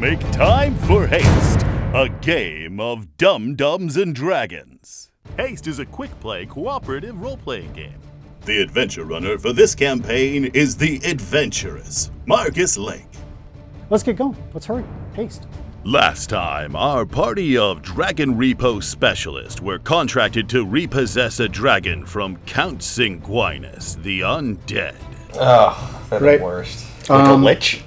Make time for Haste, a game of Dum-Dums and Dragons. Haste is a quick-play, cooperative role-playing game. The adventure runner for this campaign is the adventurous Marcus Lake. Let's get going. Let's hurry. Haste. Last time, our party of dragon repo specialists were contracted to repossess a dragon from Count Singuinous, the undead. Oh, that's the worst. Like a lich?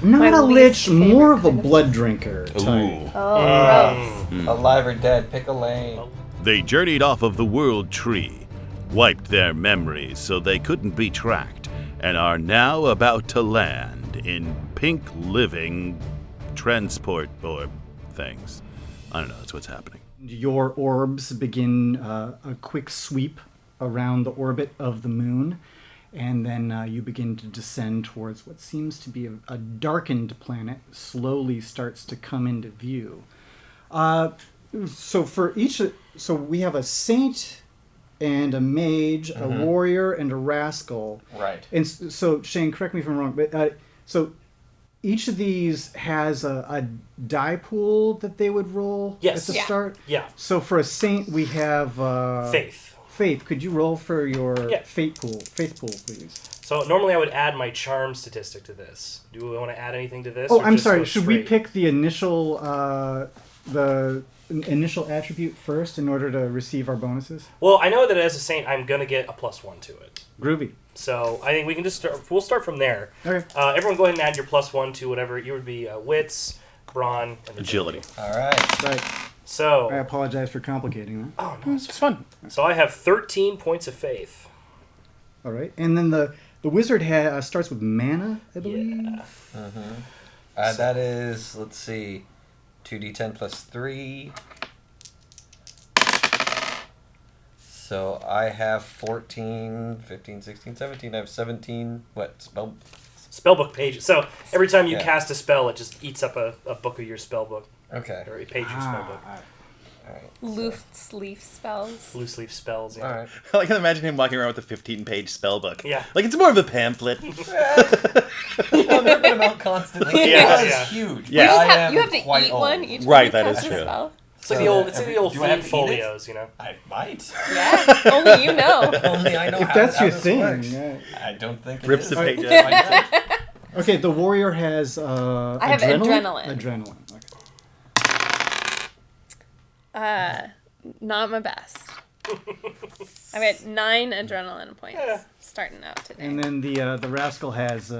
Not a lich, more of a blood drinker type. Oh, gross. Alive or dead, pick a lane. They journeyed off of the world tree, wiped their memories so they couldn't be tracked, and are now about to land in pink living transport orb things. I don't know, that's what's happening. Your orbs begin a quick sweep around the orbit of the moon, and then you begin to descend towards what seems to be a darkened planet. Slowly starts to come into view. So we have a saint and a mage, a warrior, and a rascal. Right. And so, Shane, correct me if I'm wrong, but so each of these has a die pool that they would roll at the start? Yeah. So for a saint, we have... Faith. Faith, could you roll for your faith pool, please? So normally I would add my charm statistic to this. Do we want to add anything to this? Oh, or I'm just sorry. go Should we straight? pick the initial attribute first in order to receive our bonuses? Well, I know that as a saint, I'm gonna get a +1 to it. Groovy. So I think we can just start. We'll start from there. Okay. Everyone, go ahead and add your +1 to whatever it would be: wits, brawn, and Agility. All right. Right. So I apologize for complicating that. oh no, It's fun. So I have 13 points of faith. All right. And then the wizard starts with mana, I believe. Yeah. That is, let's see, 2d10 plus 3. So I have 14, 15, 16, 17. I have 17, Spellbook pages. So every time you Yeah. cast a spell, it just eats up a book of your spellbook. Okay. Or a page of your spellbook. All right. Loose leaf spells. Loose leaf spells, yeah. All right. I can imagine him walking around with a 15-page spellbook. Yeah. Like, it's more of a pamphlet. I'm ripping them out constantly. Yeah, It's yeah. huge. Yeah. You have to quite eat old. one each Right, time you that cast is a true. spell. It's like the old Do I have feed to eat it? folios, you know. I might. Yeah, only you know. Only I know If how, that's how your this thing. works. Yeah. I don't think it Rips is. the page I out. Okay, the warrior has I have adrenaline. Adrenaline. Okay. Not my best. I've got 9 adrenaline points starting out today. And then the rascal has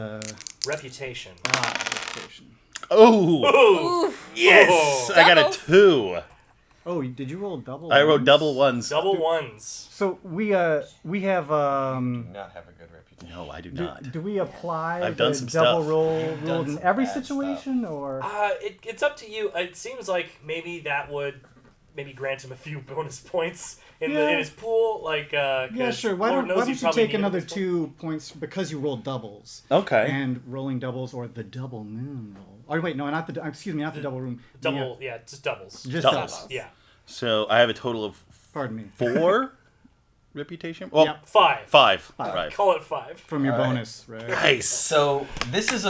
Reputation. reputation. Oh! Oof. Yes! I got a Doubles. 2. Oh, did you roll double? I wrote ones? double ones. Double ones. So we have do not have a good reputation. No, I do not. do we apply I've the done some double stuff. roll You've rule done in some every bad situation or It's up to you. It seems like maybe that would grant him a few bonus points in his pool. Like yeah, sure. Why Lord don't knows you probably take need another bonus 2 points because you rolled doubles? Okay. And rolling doubles or the double moon roll. Oh wait, no, not the double room. double. Yeah, just doubles. Just Doubles. doubles. Yeah. So I have a total of Pardon me. 4 reputation? Well, Yep. 5. 5. Five. Right. Call it 5. From your All right. bonus, right? Nice. So this is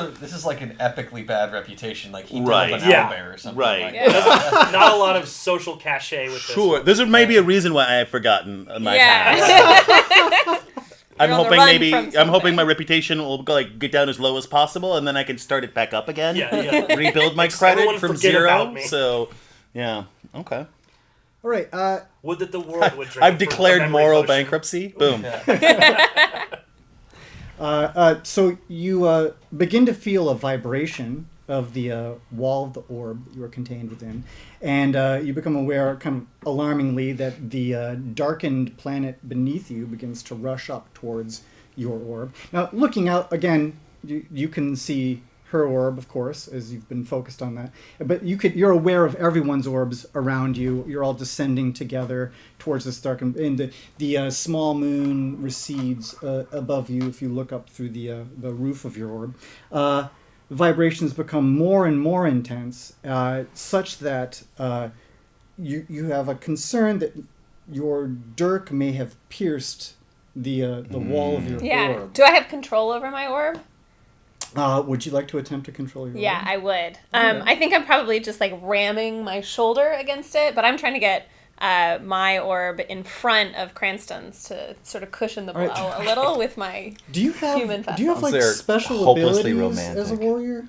like an epically bad reputation. Like he Right. did an Yeah. owlbear or something. Right. Like Yeah. that. Not a lot of social cachet with this. Sure. There's maybe a reason why I've forgotten my past. Yeah. I'm You're on the hoping run maybe from I'm something. hoping my reputation will get down as low as possible, and then I can start it back up again. Yeah. Rebuild my Just everyone credit from forget 0. about me. So, yeah. Okay. All right. Would that the world would drink. I've for a declared memory moral potion. bankruptcy. Boom. So you begin to feel a vibration of the wall of the orb you are contained within, and you become aware, kind of alarmingly, that the darkened planet beneath you begins to rush up towards your orb. Now, looking out again, you can see her orb, of course, as you've been focused on that. But you're aware of everyone's orbs around you. You're all descending together towards this darkened, and the small moon recedes above you if you look up through the roof of your orb. Vibrations become more and more intense, such that you have a concern that your dirk may have pierced the wall of your Yeah. orb. Do I have control over my orb? Would you like to attempt to control your Yeah, orb? I would. I think I'm probably just like ramming my shoulder against it, but I'm trying to get my orb in front of Cranston's to sort of cushion the blow Alright. a little with my Do you have human do you have like They're special hopelessly abilities as a romantic. warrior?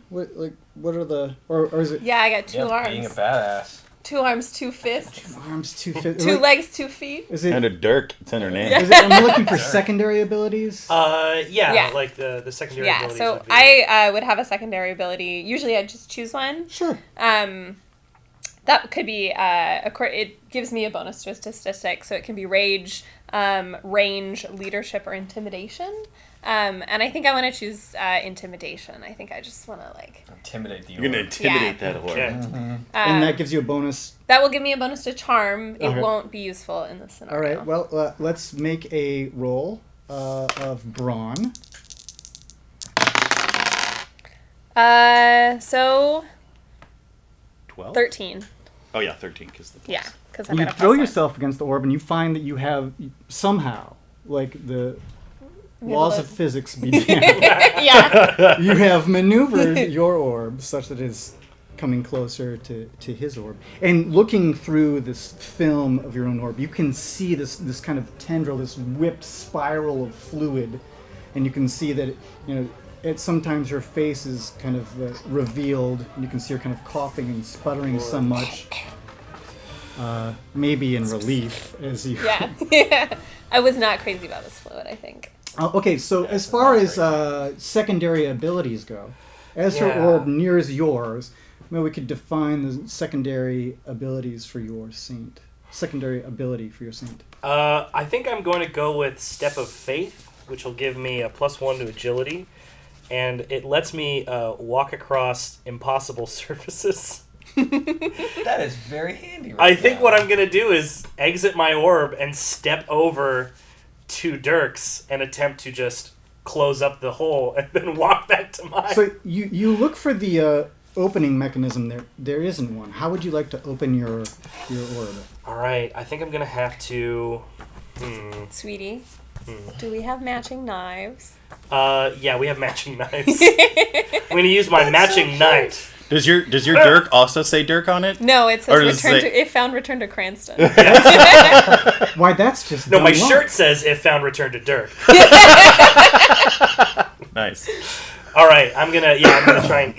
What are the or is it Yeah, I got 2 Yep, arms. being a badass. 2 arms, 2 fists. arms 2 fit? 2 legs, 2 feet. Is it? And a Dirk. It's in her name. Is it? Am looking for secondary abilities? Yeah, like the secondary Yeah, abilities so would be... I would have a secondary ability. Usually I just choose one. Sure. That could be, it gives me a bonus to a statistic, so it can be rage, range, leadership, or intimidation. And I think I want to choose intimidation. I think I just want to, like... Intimidate the You're going to orb. intimidate that orb. Okay. And that gives you a bonus. That will give me a bonus to charm. It Okay. won't be useful in this All scenario. right. Well, let's make a roll of brawn. So 12? 13. Oh, yeah, 13. Because the plus. Yeah, because I You got a throw +1. yourself against the orb, and you find that you have somehow, like the laws of physics be damned. Yeah. You have maneuvered your orb such that it is coming closer to his orb. And looking through this film of your own orb, you can see this kind of tendril, this whipped spiral of fluid, and you can see that sometimes her face is kind of revealed, and you can see her kind of coughing and sputtering so much. Maybe in relief as you. Yeah. I was not crazy about this fluid, I think. Okay, so as far as secondary abilities go, as her Yeah. orb nears yours, maybe we could define the secondary abilities for your saint. Secondary ability for your saint. I think I'm going to go with Step of Faith, which will give me a +1 to agility, and it lets me walk across impossible surfaces. That is very handy. I think what I'm going to do is exit my orb and step over to Dirk's and attempt to just close up the hole and then walk back to mine. So you look for the opening mechanism there. There isn't one. How would you like to open your orb? All right, I think I'm going to have to... Sweetie, do we have matching knives? Yeah, we have matching knives. I'm going to use my matching knife. Does your Dirk also say Dirk on it? No, it Or says does it say- it found return to Cranston. Why, that's just No, my dumb luck. shirt says "If found, return to Dirk." Nice. All right, I'm gonna try and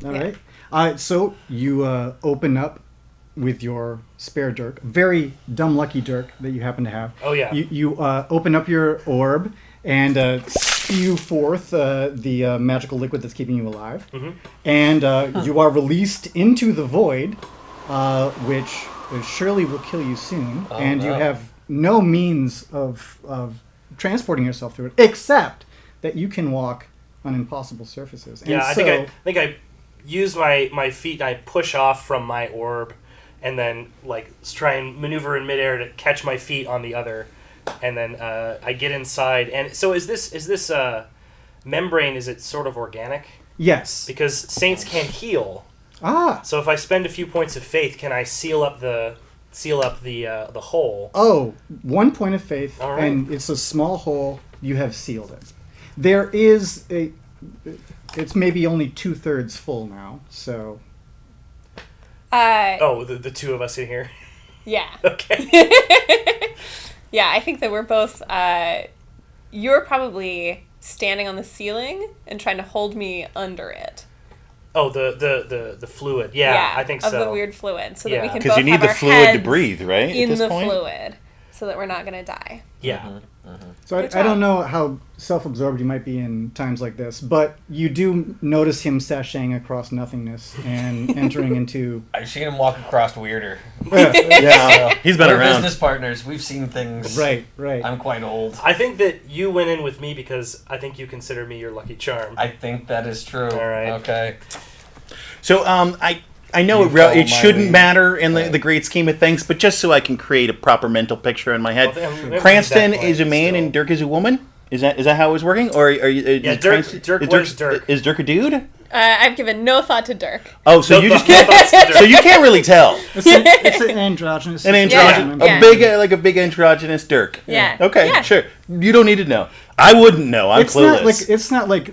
All right. So you open up with your spare Dirk, very dumb lucky Dirk that you happen to have. Oh, yeah. You open up your orb and spew forth the magical liquid that's keeping you alive, and you are released into the void, which surely will kill you soon. Oh, and you no. have no means of transporting yourself through it, except that you can walk on impossible surfaces. And I think I use my feet and I push off from my orb, and then try and maneuver in midair to catch my feet on the other, and then I get inside. And so is this membrane? Is it sort of organic? Yes. Because saints can't heal. Ah. So if I spend a few points of faith, can I seal up the hole? Oh, 1 point of faith, All right. and it's a small hole. You have sealed it. There is it's maybe only 2/3 full now, so. Oh, the two of us in here. Yeah. Okay. Yeah, I think that we're both. You're probably standing on the ceiling and trying to hold me under it. Oh, the fluid. Yeah, I think of so. the weird fluid, so that we Yeah. can Because both you need have the our fluid to heads breathe, right? in at this the point? fluid, so that we're not gonna die. Yeah. So Good I don't job. know how self-absorbed you might be in times like this, but you do notice him sashaying across nothingness and entering into. I've seen him walk across weirder. Yeah, he's been We're around. business partners. We've seen things. Right. I'm quite old. I think that you went in with me because I think you consider me your lucky charm. I think that is true. All right. Okay. So I know You follow it my shouldn't lead. matter in the Right. great scheme of things, but just so I can create a proper mental picture in my head, Well, then, Cranston that is a point man still. and Dirk is a woman. Is that how it was working, or are you? Yeah, is Dirk Cranston- was Dirk. Is Dirk a dude? I've given no thought to Dirk. Oh, so No you just thought- can't. no thoughts to Dirk. So you can't really tell. It's an androgynous. An situation. androgynous, Yeah. a big like a big androgynous Dirk. Yeah. Okay, Yeah. sure. You don't need to know. I wouldn't know. I'm clueless. It's not like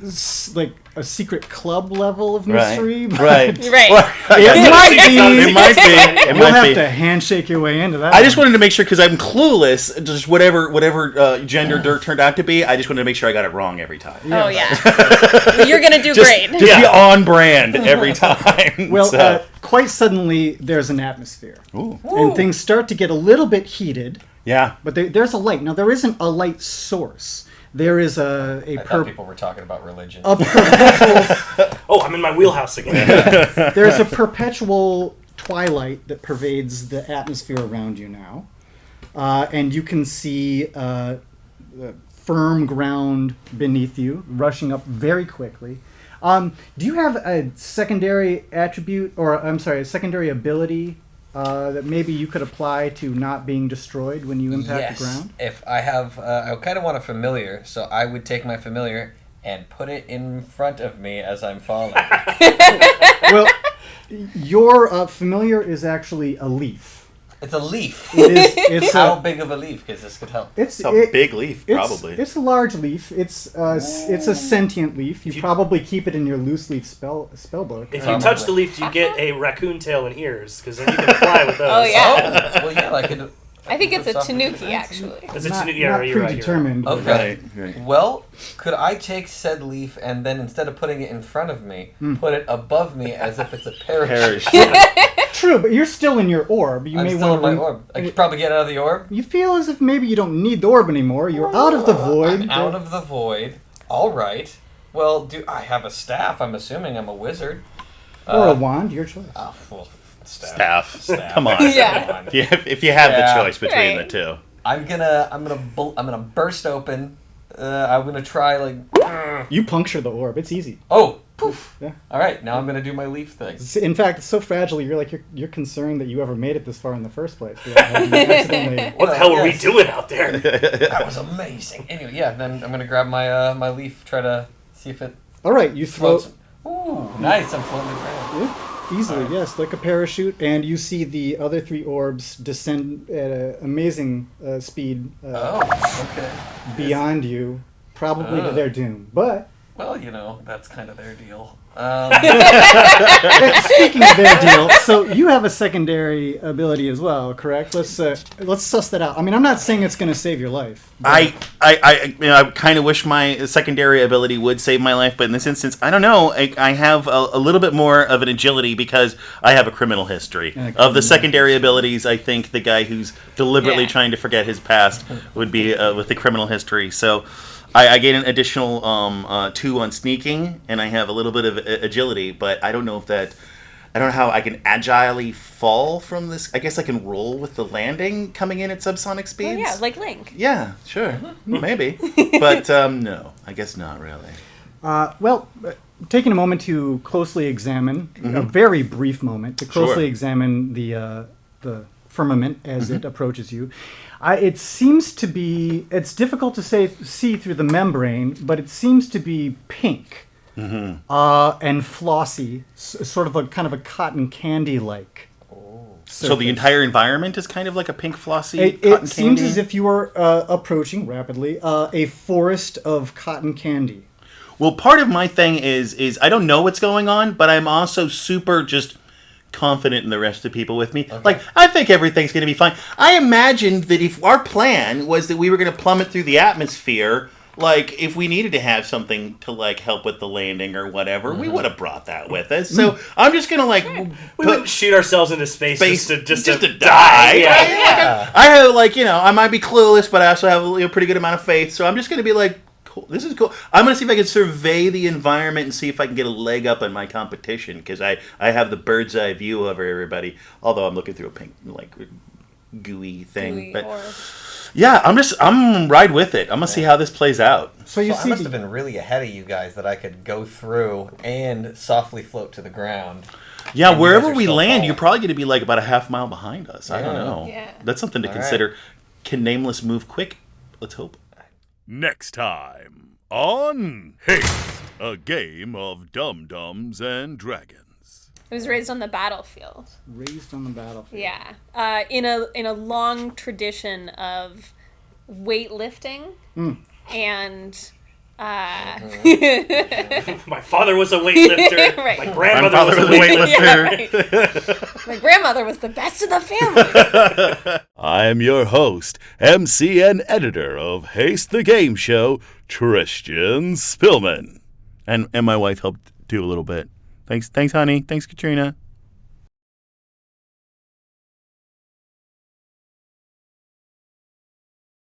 a secret club level of mystery. But Right. It might be. It might be. It You'll might have be. to handshake your way into that. I just wanted to make sure, because I'm clueless, just whatever gender Dirk turned out to be, I just wanted to make sure I got it wrong every time. Oh, yeah. You're going to do great. Just be on brand every time. Well, quite suddenly, there's an atmosphere. Ooh. And things start to get a little bit heated, Yeah. but there's a light. Now, there isn't a light source. There is I thought people were talking about religion. a perpetual Oh, I'm in my wheelhouse again. there's a perpetual twilight that pervades the atmosphere around you now. And you can see firm ground beneath you, rushing up very quickly. Do you have a secondary attribute, or I'm sorry, a secondary ability that maybe you could apply to not being destroyed when you impact the ground? If I have, I kind of want a familiar, so I would take my familiar and put it in front of me as I'm falling. Well, your familiar is actually a leaf. It's a leaf. It's How big of a leaf? Because this could help. It's a big leaf, probably. It's a large leaf. It's a sentient leaf. You probably keep it in your loose leaf spell book. If you touch the leaf, do you get a raccoon tail and ears? Because then you can fly with those. Oh, yeah. Well, yeah, I could. I think it's a tanuki, actually. Is it not, yeah, not you're right. predetermined. Okay. Right. Well, could I take said leaf and then instead of putting it in front of me, put it above me as if it's a parachute? True, but you're still in your orb. You I'm may still want in my orb. I could probably get out of the orb. You feel as if maybe you don't need the orb anymore. You're out of the void. I'm out of the void. All right. Well, do I have a staff? I'm assuming I'm a wizard. Or a wand, your choice. Oh, well, staff. Staff. Come on. Yeah. If you have Yeah. the choice between Right. the two. I'm gonna burst open. I'm gonna try like. You puncture the orb. It's easy. Oh, poof. Yeah. All right. Now I'm gonna do my leaf thing. In fact, it's so fragile. You're concerned that you ever made it this far in the first place. Accidentally. What the hell were we Yes. doing out there? That was amazing. Anyway, yeah. Then I'm gonna grab my my leaf. Try to see if it All right, you throw floats. Ooh, nice. I'm floating around. easily, yes, like a parachute, and you see the other three orbs descend at an amazing speed Okay. beyond you, probably to their doom. But Well, that's kind of their deal. speaking of their deal, so you have a secondary ability as well, correct? Let's suss that out. I mean, I'm not saying it's going to save your life. I kind of wish my secondary ability would save my life, but in this instance, I don't know. I have a little bit more of an agility because I have a criminal history. Of the secondary abilities, I think the guy who's deliberately trying to forget his past would be with the criminal history. So I gain an additional 2 on sneaking, and I have a little bit of agility, but I don't know how I can agilely fall from this. I guess I can roll with the landing coming in at subsonic speeds. Oh, yeah, like Link. Yeah, sure. Maybe. But no, I guess not really. Taking a moment to closely examine, a very brief moment, to closely examine the firmament as it approaches you. It seems to be, it's difficult to see through the membrane, but it seems to be pink and flossy, sort of a kind of a cotton candy-like. So the entire environment is kind of like a pink flossy It cotton seems candy? as if you are approaching rapidly a forest of cotton candy. Well, part of my thing is I don't know what's going on, but I'm also super just confident in the rest of the people with me. Okay. Like, I think everything's going to be fine. I imagined that if our plan was that we were going to plummet through the atmosphere, like, if we needed to have something to, like, help with the landing or whatever, we would have brought that with us. So I'm just going to, like... We wouldn't shoot ourselves into space just to die. Yeah. I have, like, I might be clueless, but I also have a pretty good amount of faith, so I'm just going to be like, cool. This is cool. I'm going to see if I can survey the environment and see if I can get a leg up on my competition, because I have the bird's eye view over everybody, although I'm looking through a pink, like, gooey thing. Yeah, I'm right with it. I'm going to see how this plays out. So I must have been really ahead of you guys that I could go through and softly float to the ground. Yeah, wherever we land, you're probably going to be like about a half mile behind us. I don't know. Yeah. That's something to consider. Right. Can NameLess move quick? Let's hope. Next time on Haste, a game of Dum-Dums and Dragons. It was raised on the battlefield. Raised on the battlefield. Yeah. In a long tradition of weightlifting and. My father was a weightlifter. Right. My grandmother was a weightlifter. Yeah, right. My grandmother was the best in the family. I am your host, MC and editor of Haste the Game Show, Tristian Spillman. And my wife helped do a little bit. Thanks, honey. Thanks, Katrina.